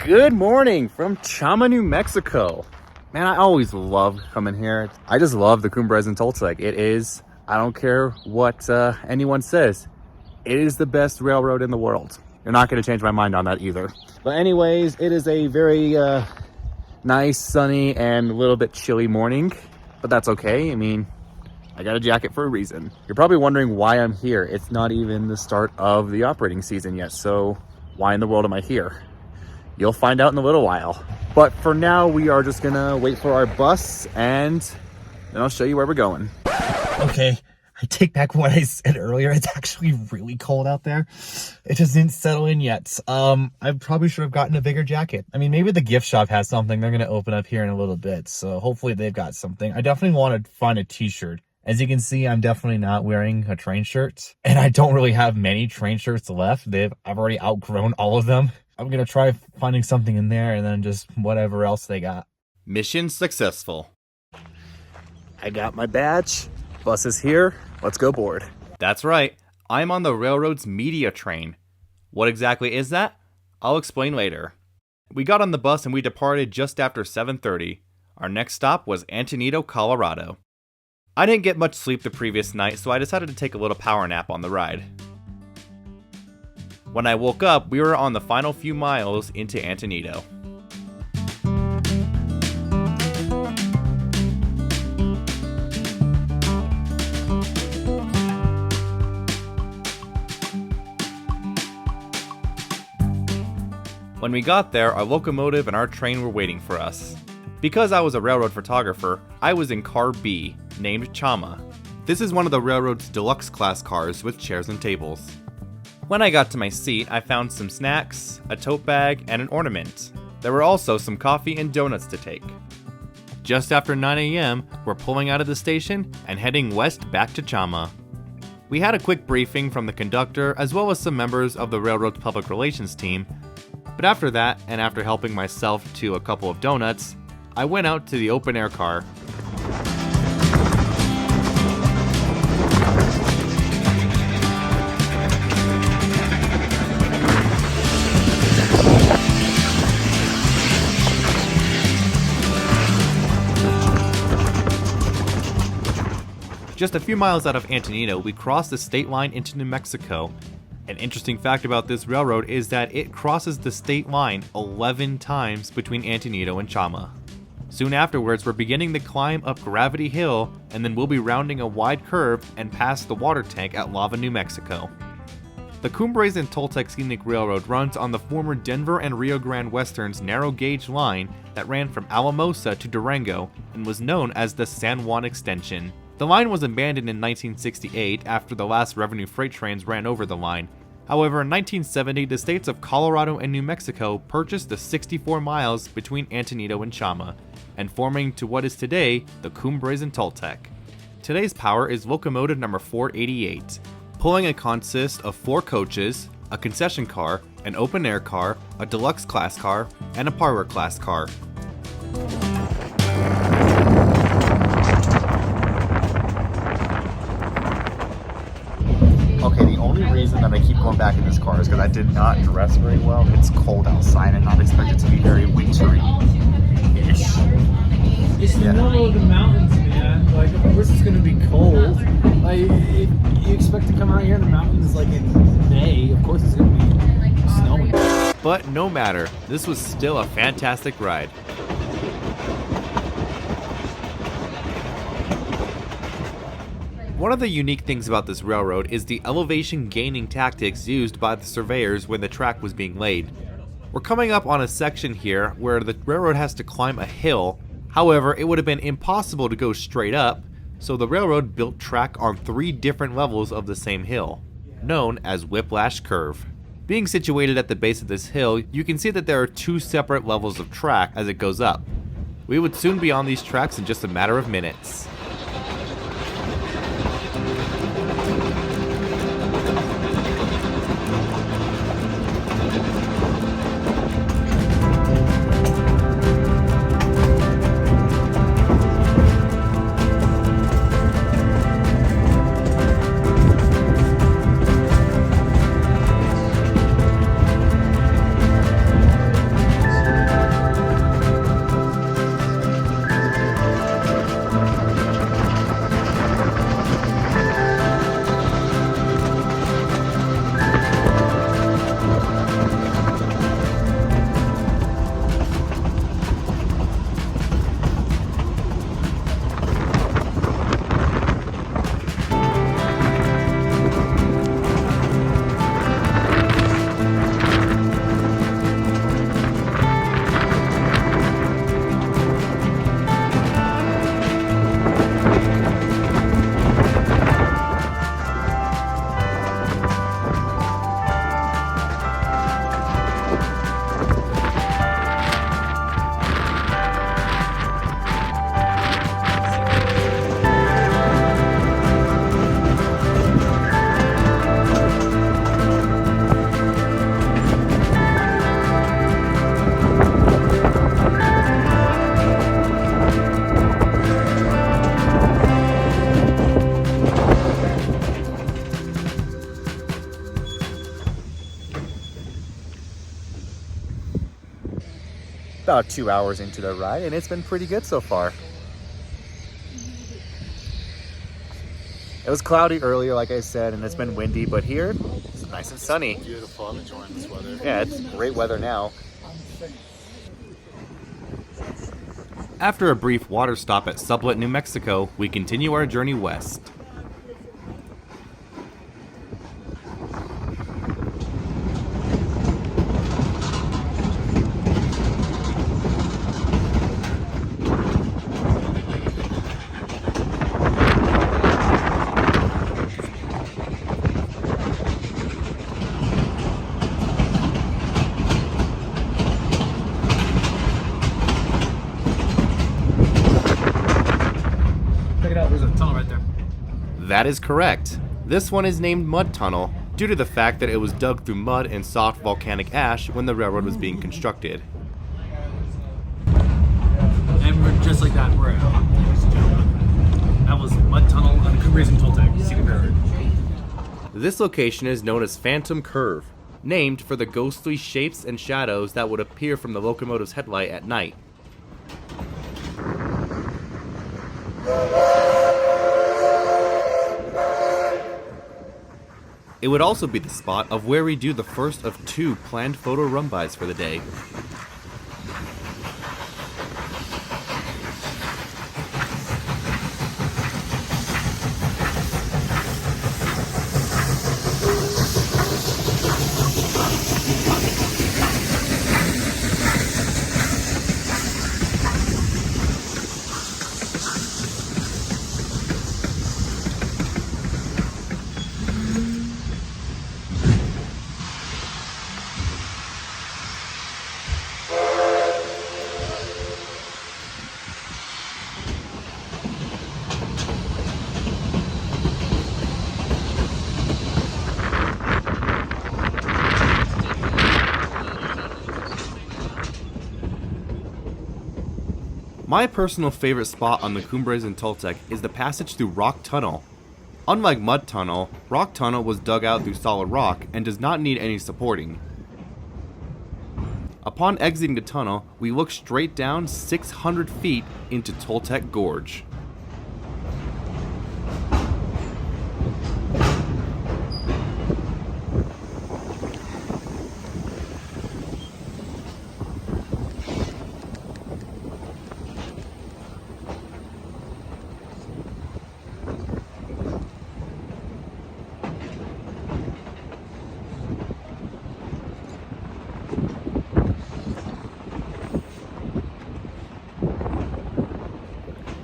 Good morning from Chama, New Mexico. Man, I always love coming here. I just love the Cumbres Toltec. It is, I don't care what anyone says, it is the best railroad in the world. You're not going to change my mind on that either. But anyways, it is a very nice, sunny, and a little bit chilly morning. But that's okay. I mean, I got a jacket for a reason. You're probably wondering why I'm here. It's not even the start of the operating season yet. So why in the world am I here? You'll find out in a little while. But for now, we are just gonna wait for our bus and then I'll show you where we're going. Okay, I take back what I said earlier. It's actually really cold out there. It just didn't settle in yet. I probably should have gotten a bigger jacket. I mean, maybe the gift shop has something. They're gonna open up here in a little bit. So hopefully they've got something. I definitely want to find a t-shirt. As you can see, I'm definitely not wearing a train shirt. And I don't really have many train shirts left. I've already outgrown all of them. I'm gonna try finding something in there and then just whatever else they got. Mission successful. I got my badge. Bus is here. Let's go board. That's right. I'm on the railroad's media train. What exactly is that? I'll explain later. We got on the bus and we departed just after 7:30. Our next stop was Antonito, Colorado. I didn't get much sleep the previous night, so I decided to take a little power nap on the ride. When I woke up, we were on the final few miles into Antonito. When we got there, our locomotive and our train were waiting for us. Because I was a railroad photographer, I was in car B, named Chama. This is one of the railroad's deluxe class cars with chairs and tables. When I got to my seat, I found some snacks, a tote bag, and an ornament. There were also some coffee and donuts to take. Just after 9 a.m., we're pulling out of the station and heading west back to Chama. We had a quick briefing from the conductor as well as some members of the railroad's public relations team, but after that, and after helping myself to a couple of donuts, I went out to the open-air car. Just a few miles out of Antonito, we crossed the state line into New Mexico. An interesting fact about this railroad is that it crosses the state line 11 times between Antonito and Chama. Soon afterwards, we're beginning the climb up Gravity Hill, and then we'll be rounding a wide curve and past the water tank at Lava, New Mexico. The Cumbres Toltec Scenic Railroad runs on the former Denver and Rio Grande Western's narrow gauge line that ran from Alamosa to Durango and was known as the San Juan Extension. The line was abandoned in 1968 after the last revenue freight trains ran over the line. However, in 1970, the states of Colorado and New Mexico purchased the 64 miles between Antonito and Chama, and forming to what is today the Cumbres Toltec. Today's power is locomotive number 488. Pulling it consists of 4 coaches, a concession car, an open-air car, a deluxe class car, and a parlor class car. Okay, the only reason that I keep going back in this car is because I did not dress very well. It's cold outside and not expected to be very wintry-ish. It's the middle of the mountains, man. Like, of course it's gonna be cold. Like, you expect to come out here in the mountains like in May, of course it's gonna be snowing. But no matter, this was still a fantastic ride. One of the unique things about this railroad is the elevation gaining tactics used by the surveyors when the track was being laid. We're coming up on a section here where the railroad has to climb a hill. However, it would have been impossible to go straight up, so the railroad built track on 3 different levels of the same hill, known as Whiplash Curve. Being situated at the base of this hill, you can see that there are 2 separate levels of track as it goes up. We would soon be on these tracks in just a matter of minutes. about 2 hours into the ride, and it's been pretty good so far. It was cloudy earlier, like I said, and it's been windy, but here it's nice and sunny. Beautiful. I'm enjoying this weather. Yeah, it's great weather now. After a brief water stop at Sublette, New Mexico, we continue our journey west. There's a tunnel right there. That is correct. This one is named Mud Tunnel due to the fact that it was dug through mud and soft volcanic ash when the railroad was being constructed. And we're just like that. We're at, ladies and gentlemen. That was Mud Tunnel on the Cumbres Toltec Scenic Railroad. This location is known as Phantom Curve, named for the ghostly shapes and shadows that would appear from the locomotive's headlight at night. It would also be the spot of where we do the first of 2 planned photo run-bys for the day. My personal favorite spot on the Cumbres and Toltec is the passage through Rock Tunnel. Unlike Mud Tunnel, Rock Tunnel was dug out through solid rock and does not need any supporting. Upon exiting the tunnel, we look straight down 600 feet into Toltec Gorge.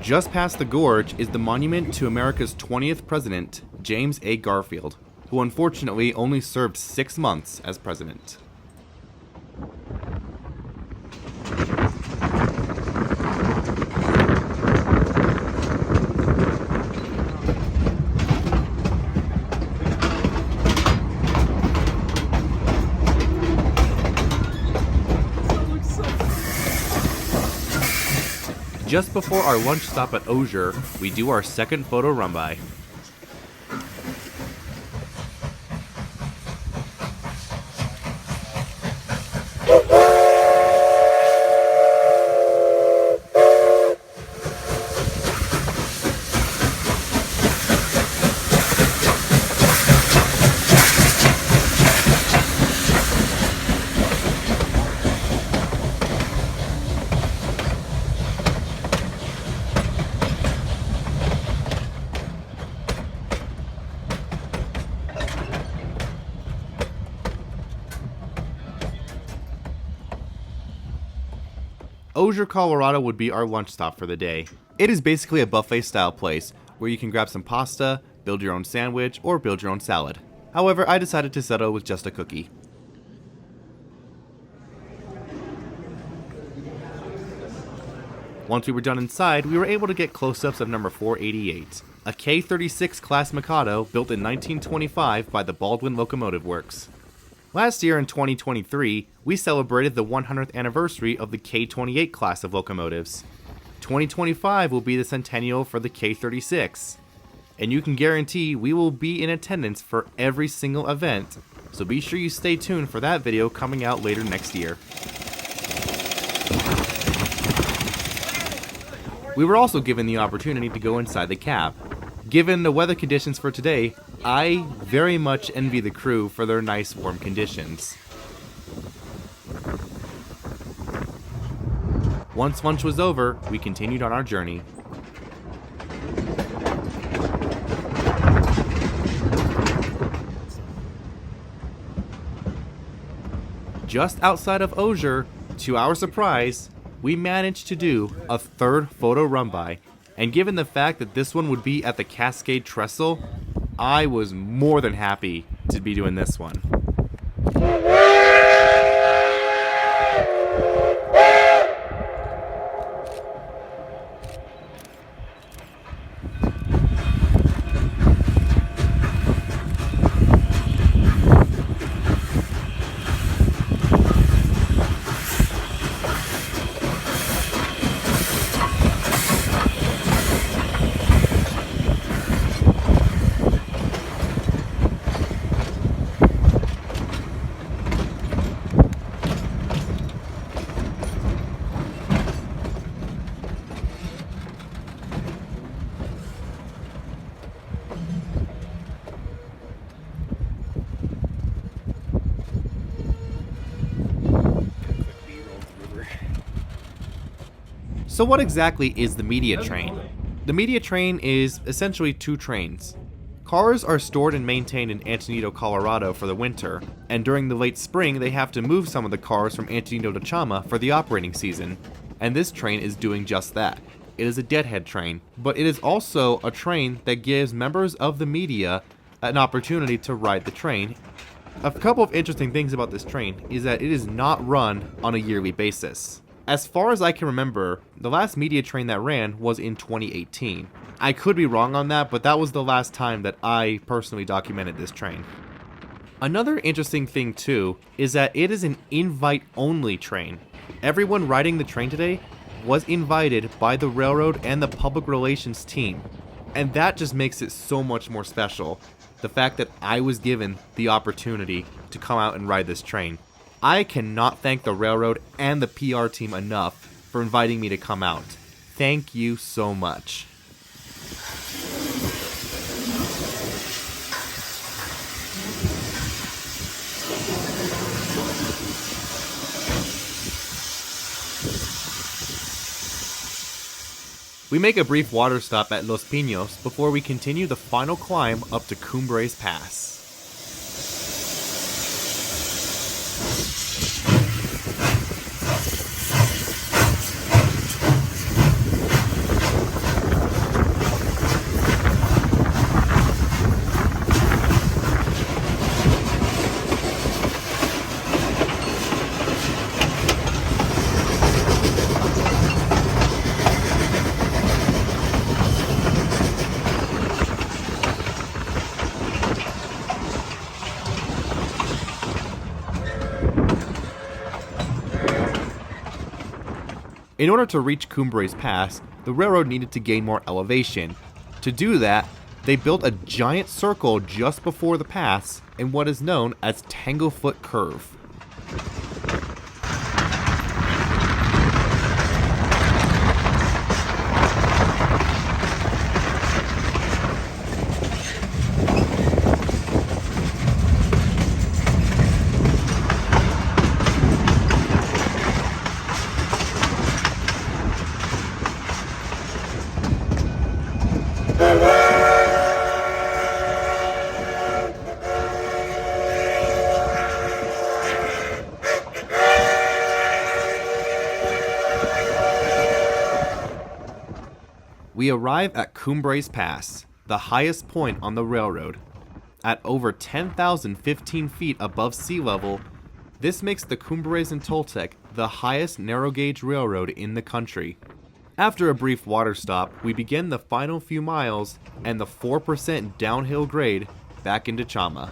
Just past the gorge is the monument to America's 20th president, James A. Garfield, who unfortunately only served 6 months as president. Just before our lunch stop at Osier, we do our second photo run-by. Osier, Colorado would be our lunch stop for the day. It is basically a buffet style place where you can grab some pasta, build your own sandwich, or build your own salad. However, I decided to settle with just a cookie. Once we were done inside, we were able to get close-ups of number 488, a K-36 class Mikado built in 1925 by the Baldwin Locomotive Works. Last year in 2023, we celebrated the 100th anniversary of the K-28 class of locomotives. 2025 will be the centennial for the K-36, and you can guarantee we will be in attendance for every single event, so be sure you stay tuned for that video coming out later next year. We were also given the opportunity to go inside the cab. Given the weather conditions for today, I very much envy the crew for their nice warm conditions. Once lunch was over, we continued on our journey. Just outside of Osier, to our surprise, we managed to do a third photo run-by, and given the fact that this one would be at the Cascade Trestle, I was more than happy to be doing this one. So what exactly is the media train? The media train is essentially two trains. Cars are stored and maintained in Antonito, Colorado for the winter, and during the late spring they have to move some of the cars from Antonito to Chama for the operating season, and this train is doing just that. It is a deadhead train, but it is also a train that gives members of the media an opportunity to ride the train. A couple of interesting things about this train is that it is not run on a yearly basis. As far as I can remember, the last media train that ran was in 2018. I could be wrong on that, but that was the last time that I personally documented this train. Another interesting thing too is that it is an invite-only train. Everyone riding the train today was invited by the railroad and the public relations team, and that just makes it so much more special. The fact that I was given the opportunity to come out and ride this train. I cannot thank the railroad and the PR team enough for inviting me to come out. Thank you so much. We make a brief water stop at Los Pinos before we continue the final climb up to Cumbres Pass. In order to reach Cumbres Pass, the railroad needed to gain more elevation. To do that, they built a giant circle just before the pass in what is known as Tanglefoot Curve. We arrive at Cumbres Pass, the highest point on the railroad. At over 10,015 feet above sea level, this makes the Cumbres and Toltec the highest narrow gauge railroad in the country. After a brief water stop, we begin the final few miles and the 4% downhill grade back into Chama.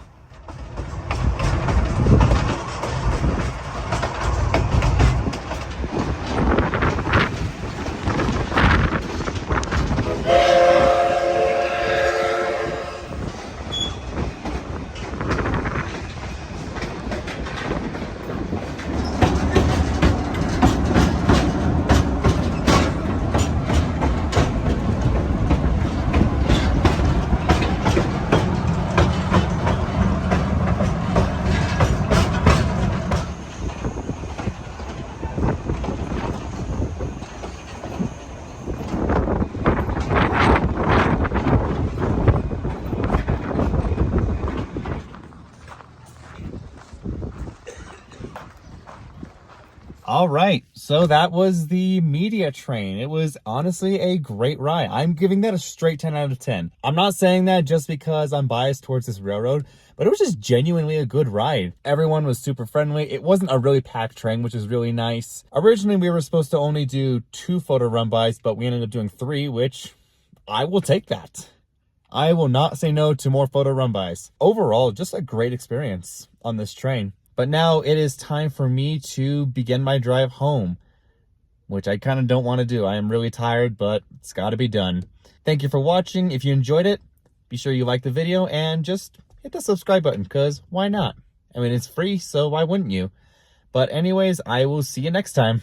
All right, so that was the media train. It was honestly a great ride. I'm giving that a straight 10 out of 10. I'm not saying that just because I'm biased towards this railroad, but it was just genuinely a good ride. Everyone was super friendly. It wasn't a really packed train, which is really nice. Originally, we were supposed to only do 2 photo run-bys, but we ended up doing 3, which I will take that. I will not say no to more photo run-bys. Overall, just a great experience on this train. But now it is time for me to begin my drive home, which I kind of don't want to do. I am really tired, but it's got to be done. Thank you for watching. If you enjoyed it, be sure you like the video and just hit the subscribe button, because why not? I mean, it's free, so why wouldn't you? But anyways, I will see you next time.